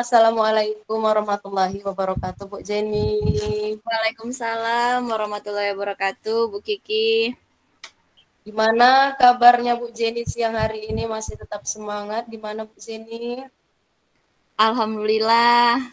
Assalamualaikum warahmatullahi wabarakatuh, Bu Jenny. Waalaikumsalam warahmatullahi wabarakatuh, Bu Kiki. Gimana kabarnya Bu Jenny siang hari ini? Masih tetap semangat? Gimana Bu Jenny? Alhamdulillah,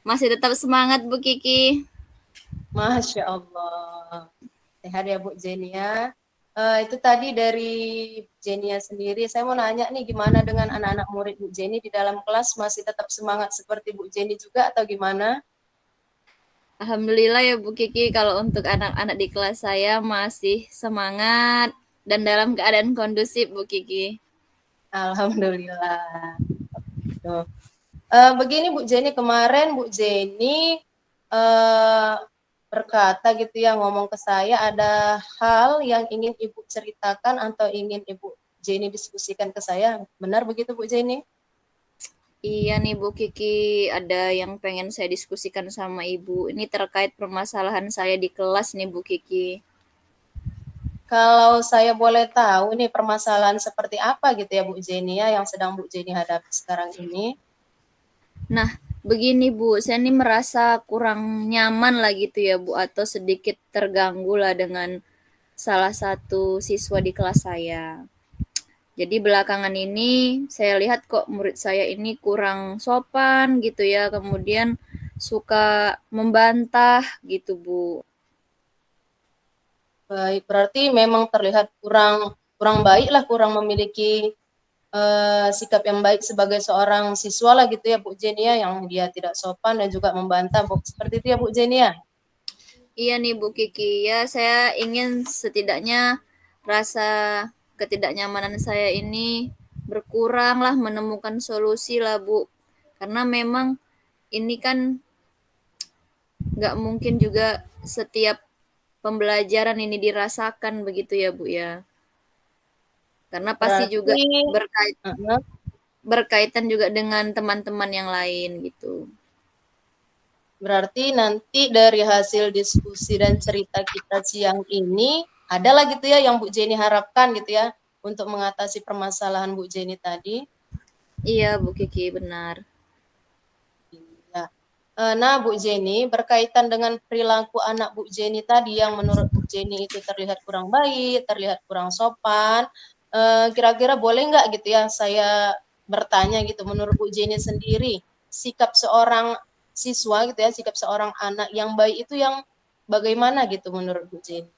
masih tetap semangat Bu Kiki. Masya Allah. Sehat ya Bu Jenny ya. Itu tadi dari Bu Jenny sendiri. Saya mau nanya nih, gimana dengan anak-anak murid Bu Jenny di dalam kelas? Masih tetap semangat seperti Bu Jenny juga atau gimana? Alhamdulillah ya Bu Kiki, kalau untuk anak-anak di kelas saya masih semangat dan dalam keadaan kondusif Bu Kiki. Alhamdulillah. Tuh. Begini Bu Jenny, kemarin Bu Jenny uh, berkata gitu ya, ngomong ke saya ada hal yang ingin Ibu ceritakan atau ingin Ibu Jenny diskusikan ke saya. Benar begitu Bu Jenny? Iya nih Bu Kiki, ada yang pengen saya diskusikan sama Ibu. Ini terkait permasalahan saya di kelas nih Bu Kiki. Kalau saya boleh tahu nih permasalahan seperti apa gitu ya Bu Jenny ya yang sedang Bu Jenny hadapi sekarang ini. Nah, begini Bu, saya ini merasa kurang nyaman lah gitu ya Bu, atau sedikit terganggu lah dengan salah satu siswa di kelas saya. Jadi belakangan ini saya lihat kok murid saya ini kurang sopan gitu ya, kemudian suka membantah gitu Bu. Baik, berarti memang terlihat kurang kurang baik lah, kurang memiliki sikap yang baik sebagai seorang siswa lah gitu ya Bu Jenny ya, yang dia tidak sopan dan juga membantah Bu. Seperti itu ya Bu Jenny ya. Iya nih Bu Kiki, ya saya ingin setidaknya rasa ketidaknyamanan saya ini berkurang lah, menemukan solusi lah Bu. Karena memang ini kan nggak mungkin juga setiap pembelajaran ini dirasakan begitu ya Bu ya. Karena pasti juga Berarti berkaitan juga dengan teman-teman yang lain gitu. berarti nanti dari hasil diskusi dan cerita kita siang ini adalah gitu ya yang Bu Jenny harapkan gitu ya untuk mengatasi permasalahan Bu Jenny tadi. Iya Bu Kiki, benar. Ya. Nah, Bu Jenny, berkaitan dengan perilaku anak Bu Jenny tadi yang menurut Bu Jenny itu terlihat kurang baik, terlihat kurang sopan, kira-kira boleh nggak gitu ya saya bertanya gitu, menurut Bu Jenny sendiri, sikap seorang siswa gitu ya, sikap seorang anak yang baik itu yang bagaimana gitu menurut Bu Jenny?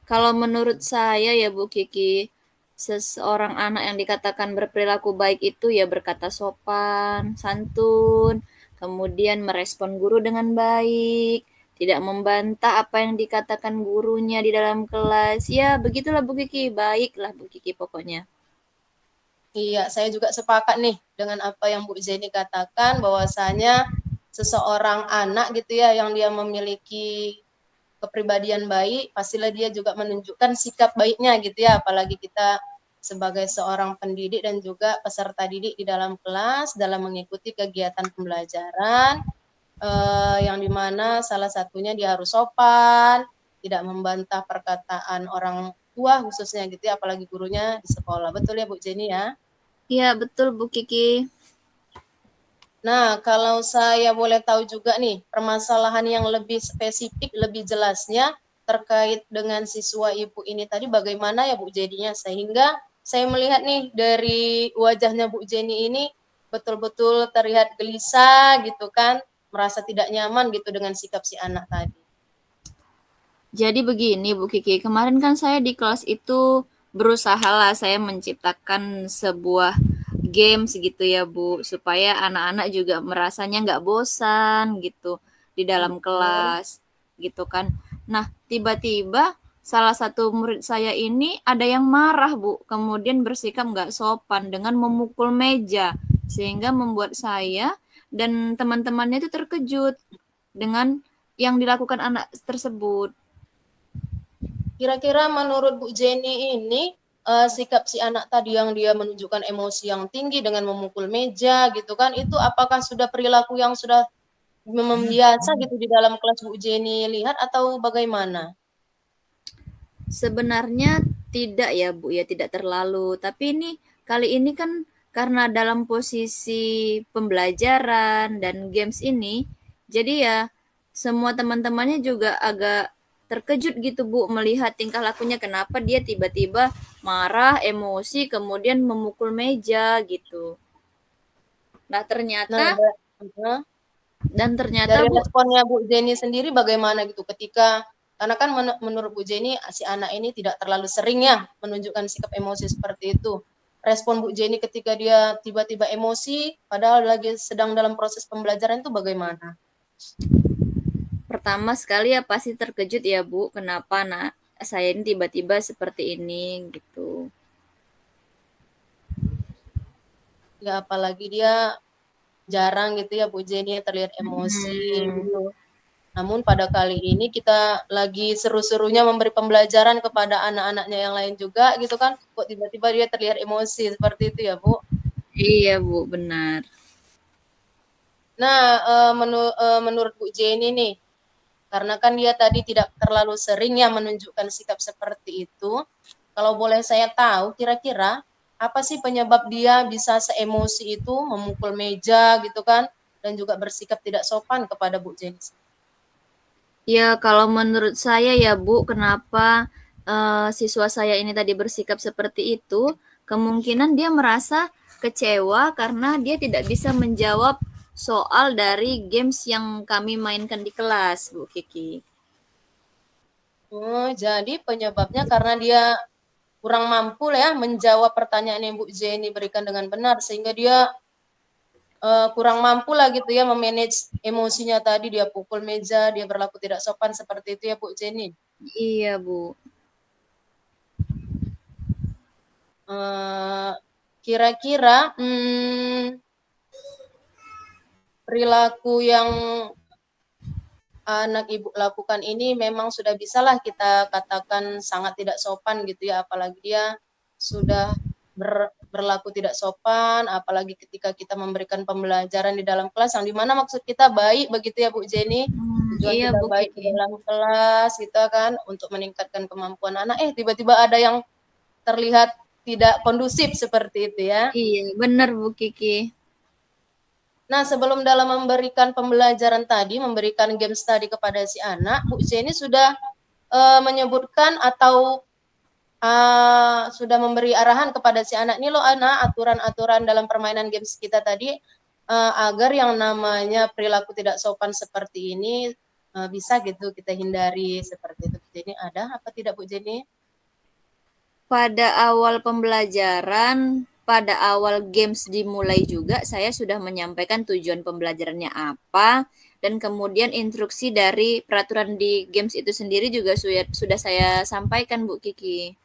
Kalau menurut saya ya Bu Kiki, seseorang anak yang dikatakan berperilaku baik itu ya berkata sopan, santun, kemudian merespon guru dengan baik, tidak membantah apa yang dikatakan gurunya di dalam kelas. Ya, begitulah Bu Kiki, baiklah Bu Kiki pokoknya. Iya, saya juga sepakat nih dengan apa yang Bu Jenny katakan bahwasanya seseorang anak gitu ya yang dia memiliki kepribadian baik, pastilah dia juga menunjukkan sikap baiknya gitu ya, apalagi kita sebagai seorang pendidik dan juga peserta didik di dalam kelas dalam mengikuti kegiatan pembelajaran yang dimana salah satunya dia harus sopan, tidak membantah perkataan orang tua khususnya gitu ya, apalagi gurunya di sekolah. Betul ya Bu Jenny ya? Iya, betul Bu Kiki. Nah, kalau saya boleh tahu juga nih, permasalahan yang lebih spesifik, lebih jelasnya terkait dengan siswa Ibu ini tadi bagaimana ya Bu Jenny-nya, sehingga saya melihat nih dari wajahnya Bu Jenny ini betul-betul terlihat gelisah gitu kan, merasa tidak nyaman gitu dengan sikap si anak tadi. Jadi begini Bu Kiki, kemarin kan saya di kelas itu berusaha lah saya menciptakan sebuah games gitu ya Bu, supaya anak-anak juga merasanya nggak bosan gitu di dalam Betul. kelas gitu kan. Nah, tiba-tiba salah satu murid saya ini ada yang marah Bu, kemudian bersikap nggak sopan dengan memukul meja, sehingga membuat saya dan teman-temannya itu terkejut dengan yang dilakukan anak tersebut. Kira-kira menurut Bu Jenny ini sikap si anak tadi yang dia menunjukkan emosi yang tinggi dengan memukul meja gitu kan, itu apakah sudah perilaku yang sudah membiasa gitu di dalam kelas Bu Jenny lihat atau bagaimana? Sebenarnya tidak ya Bu ya, tidak terlalu. Tapi ini kali ini kan karena dalam posisi pembelajaran dan games ini, jadi ya semua teman-temannya juga agak terkejut gitu Bu melihat tingkah lakunya kenapa dia tiba-tiba marah, emosi, kemudian memukul meja gitu. Nah Nah, ternyata Nah, dan ternyata dari Bu, responnya Bu Jenny sendiri bagaimana gitu ketika karena kan menurut Bu Jenny si anak ini tidak terlalu sering ya menunjukkan sikap emosi seperti itu. Respon Bu Jenny ketika dia tiba-tiba emosi padahal lagi sedang dalam proses pembelajaran itu bagaimana? pertama sekali ya pasti terkejut ya Bu, kenapa saya ini tiba-tiba seperti ini gitu. Ya apalagi dia jarang gitu ya Bu Jenny terlihat emosi Hmm, gitu. Namun pada kali ini kita lagi seru-serunya memberi pembelajaran kepada anak-anaknya yang lain juga gitu kan. Kok tiba-tiba dia terlihat emosi seperti itu ya Bu? iya Bu, benar. Nah, menurut Bu Jenny nih, karena kan dia tadi tidak terlalu sering ya menunjukkan sikap seperti itu. Kalau boleh saya tahu, kira-kira apa sih penyebab dia bisa seemosi itu memukul meja gitu kan, dan juga bersikap tidak sopan kepada Bu Jenny? Ya, kalau menurut saya ya Bu, kenapa siswa saya ini tadi bersikap seperti itu, kemungkinan dia merasa kecewa karena dia tidak bisa menjawab soal dari games yang kami mainkan di kelas, Bu Kiki. Oh, jadi penyebabnya karena dia kurang mampu ya menjawab pertanyaan yang Bu Jenny berikan dengan benar, sehingga dia kurang mampu lah gitu ya memanage emosinya tadi, dia pukul meja, dia berlaku tidak sopan seperti itu ya Bu Jenny. Iya, Bu. Kira-kira perilaku yang anak ibu lakukan ini memang sudah bisalah kita katakan sangat tidak sopan gitu ya, apalagi dia sudah berlaku tidak sopan, apalagi ketika kita memberikan pembelajaran di dalam kelas yang dimana maksud kita baik begitu ya Bu Jenny, tujuan Iya, kita Bu baik di Kiki. dalam kelas gitu kan untuk meningkatkan kemampuan anak, tiba-tiba ada yang terlihat tidak kondusif seperti itu ya. Iya, benar Bu Kiki. Nah, sebelum dalam memberikan pembelajaran tadi, memberikan games tadi kepada si anak, Bu Jenny sudah menyebutkan atau sudah memberi arahan kepada si anak ini loh anak aturan-aturan dalam permainan games kita tadi agar yang namanya perilaku tidak sopan seperti ini bisa gitu kita hindari seperti itu. Bu Jenny ada apa tidak Bu Jenny? Pada awal pembelajaran, pada awal games dimulai juga, saya sudah menyampaikan tujuan pembelajarannya apa, dan kemudian instruksi dari peraturan di games itu sendiri juga sudah saya sampaikan, Bu Kiki.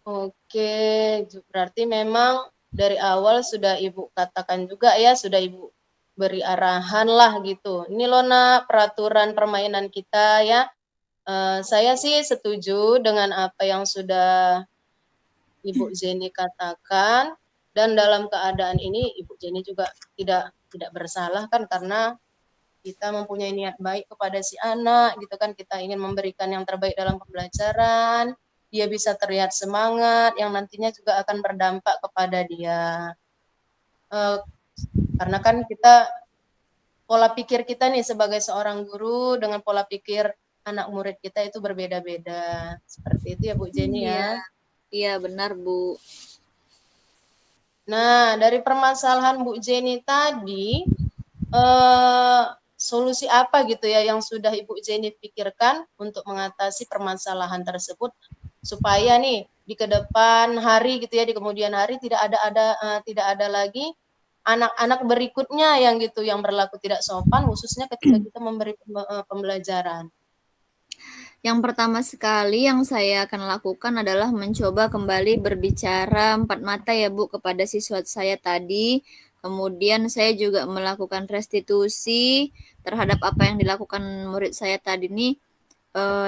Oke, berarti memang dari awal sudah Ibu katakan juga ya, sudah Ibu beri arahan lah gitu. Ini loh nak peraturan permainan kita ya. Saya sih setuju dengan apa yang sudah Ibu Jenny katakan dan dalam keadaan ini Ibu Jenny juga tidak bersalah kan karena kita mempunyai niat baik kepada si anak gitu kan, kita ingin memberikan yang terbaik dalam pembelajaran, dia bisa terlihat semangat yang nantinya juga akan berdampak kepada dia. Karena kan kita pola pikir kita nih sebagai seorang guru dengan pola pikir anak murid kita itu berbeda-beda. Seperti itu ya Bu Jenny ya. Iya, iya benar, Bu. Nah, dari permasalahan Bu Jenny tadi, eh, solusi apa gitu ya yang sudah Ibu Jenny pikirkan untuk mengatasi permasalahan tersebut supaya nih di kedepan hari gitu ya, di kemudian hari tidak ada lagi anak-anak berikutnya yang gitu yang berlaku tidak sopan khususnya ketika kita memberi pembelajaran. Yang pertama sekali yang saya akan lakukan adalah mencoba kembali berbicara empat mata ya Bu kepada siswa saya tadi. Kemudian saya juga melakukan restitusi terhadap apa yang dilakukan murid saya tadi nih.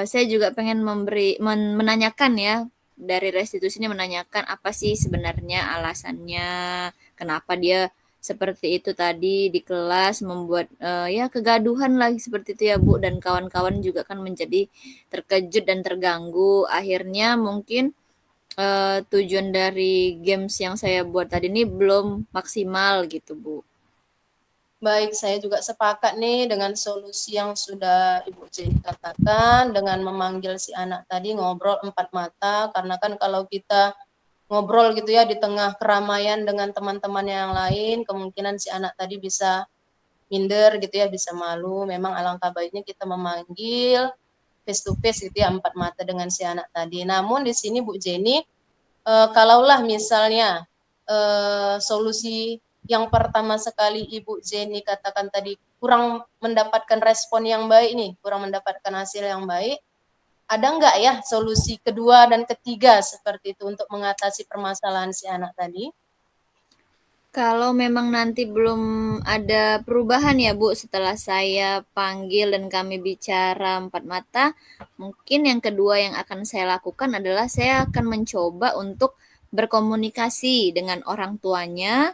Saya juga pengen menanyakan ya dari restitusi ini menanyakan apa sih sebenarnya alasannya kenapa dia seperti itu tadi di kelas membuat ya kegaduhan lagi seperti itu ya Bu dan kawan-kawan juga kan menjadi terkejut dan terganggu akhirnya mungkin tujuan dari games yang saya buat tadi ini belum maksimal gitu, Bu. Baik, saya juga sepakat nih dengan solusi yang sudah Ibu Jenny katakan, dengan memanggil si anak tadi ngobrol empat mata, karena kan kalau kita ngobrol gitu ya di tengah keramaian dengan teman-teman yang lain, kemungkinan si anak tadi bisa minder gitu ya, bisa malu. Memang alangkah baiknya kita memanggil face to face gitu ya, empat mata dengan si anak tadi. Namun di sini Bu Jenny, kalaulah misalnya solusi yang pertama sekali Ibu Jenny katakan tadi kurang mendapatkan respon yang baik nih, kurang mendapatkan hasil yang baik, ada nggak ya solusi kedua dan ketiga seperti itu untuk mengatasi permasalahan si anak tadi? Kalau memang nanti belum ada perubahan ya Bu setelah saya panggil dan kami bicara empat mata, mungkin yang kedua yang akan saya lakukan adalah saya akan mencoba untuk berkomunikasi dengan orang tuanya,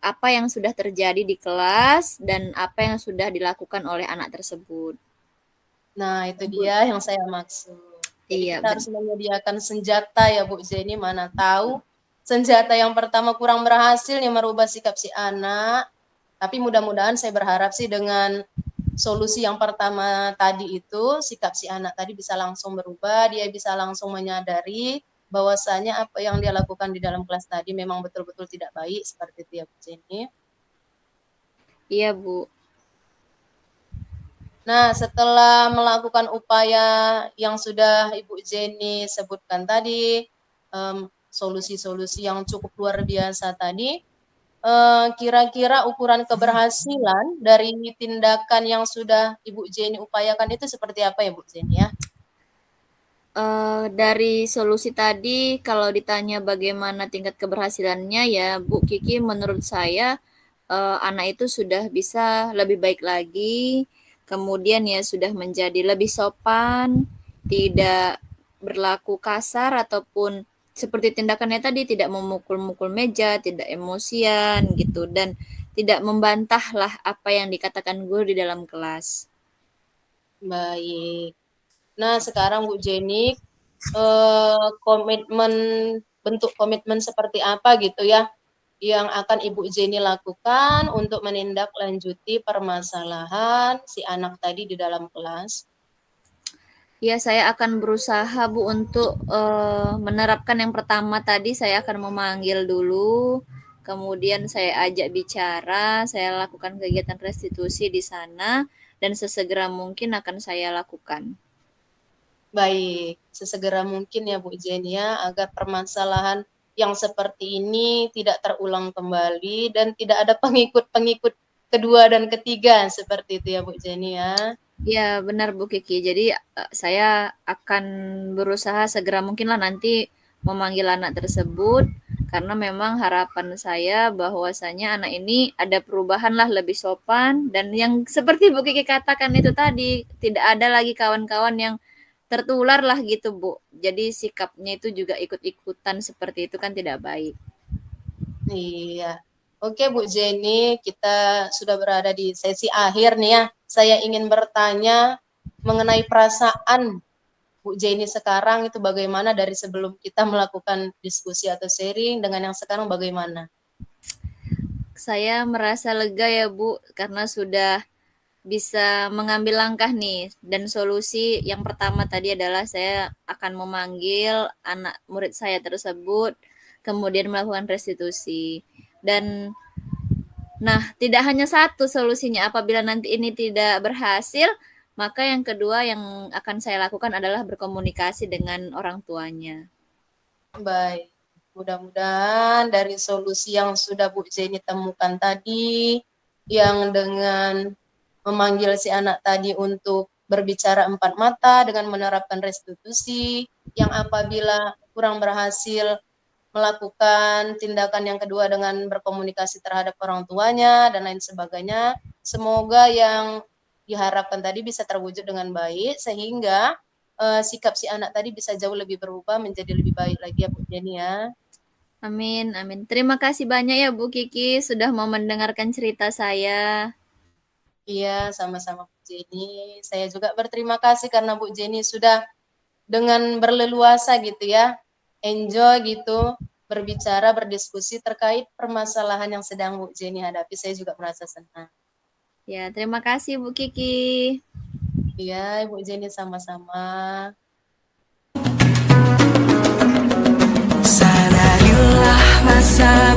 apa yang sudah terjadi di kelas dan apa yang sudah dilakukan oleh anak tersebut. Nah, itu dia yang saya maksud. Jadi Iya, kita harus menyediakan senjata ya Bu Zeni, mana tahu senjata yang pertama kurang berhasil nih merubah sikap si anak. Tapi mudah-mudahan saya berharap sih dengan solusi yang pertama tadi itu, sikap si anak tadi bisa langsung berubah, dia bisa langsung menyadari bahwasanya apa yang dia lakukan di dalam kelas tadi memang betul-betul tidak baik, seperti itu ya Bu Zeni. iya Bu. Nah, setelah melakukan upaya yang sudah Ibu Jenny sebutkan tadi, solusi-solusi yang cukup luar biasa tadi, kira-kira ukuran keberhasilan dari tindakan yang sudah Ibu Jenny upayakan itu seperti apa ya Bu Jenny ya? Dari solusi tadi kalau ditanya bagaimana tingkat keberhasilannya ya Bu Kiki menurut saya, anak itu sudah bisa lebih baik lagi, kemudian ya sudah menjadi lebih sopan, tidak berlaku kasar ataupun seperti tindakannya tadi tidak memukul-mukul meja, tidak emosian gitu dan tidak membantahlah apa yang dikatakan guru di dalam kelas. Baik. Nah, sekarang Bu Jenny, komitmen bentuk komitmen seperti apa gitu ya yang akan Ibu Jenny lakukan untuk menindaklanjuti permasalahan si anak tadi di dalam kelas? Ya, saya akan berusaha Bu untuk menerapkan yang pertama tadi saya akan memanggil dulu, kemudian saya ajak bicara, saya lakukan kegiatan restitusi di sana dan sesegera mungkin akan saya lakukan. Baik, sesegera mungkin ya Bu Jenny ya, agar permasalahan yang seperti ini tidak terulang kembali dan tidak ada pengikut-pengikut kedua dan ketiga seperti itu ya Bu Jenny ya. Ya, benar Bu Kiki. Jadi saya akan berusaha segera mungkinlah nanti memanggil anak tersebut karena memang harapan saya bahwasanya anak ini ada perubahan lah lebih sopan dan yang seperti Bu Kiki katakan itu tadi tidak ada lagi kawan-kawan yang tertular lah gitu Bu. Jadi sikapnya itu juga ikut-ikutan seperti itu kan tidak baik. Iya. Oke Bu Jenny, kita sudah berada di sesi akhir nih ya. Saya ingin bertanya mengenai perasaan Bu Jenny sekarang itu bagaimana dari sebelum kita melakukan diskusi atau sharing dengan yang sekarang bagaimana? Saya merasa lega ya Bu karena sudah bisa mengambil langkah nih dan solusi yang pertama tadi adalah saya akan memanggil anak murid saya tersebut kemudian melakukan restitusi dan nah tidak hanya satu solusinya apabila nanti ini tidak berhasil maka yang kedua yang akan saya lakukan adalah berkomunikasi dengan orang tuanya. Baik, mudah-mudahan dari solusi yang sudah Bu Zeni temukan tadi, yang dengan memanggil si anak tadi untuk berbicara empat mata dengan menerapkan restitusi, yang apabila kurang berhasil melakukan tindakan yang kedua dengan berkomunikasi terhadap orang tuanya dan lain sebagainya. Semoga yang diharapkan tadi bisa terwujud dengan baik sehingga sikap si anak tadi bisa jauh lebih berubah menjadi lebih baik lagi ya Bu Jenny ya. Amin, amin. Terima kasih banyak ya Bu Kiki sudah mau mendengarkan cerita saya. Iya, sama-sama Bu Jenny. Saya juga berterima kasih karena Bu Jenny sudah dengan berleluasa gitu ya enjoy gitu berbicara, berdiskusi terkait permasalahan yang sedang Bu Jenny hadapi. Saya juga merasa senang. Ya, terima kasih Bu Kiki. Iya, Ibu Jenny sama-sama. Sadarilah masa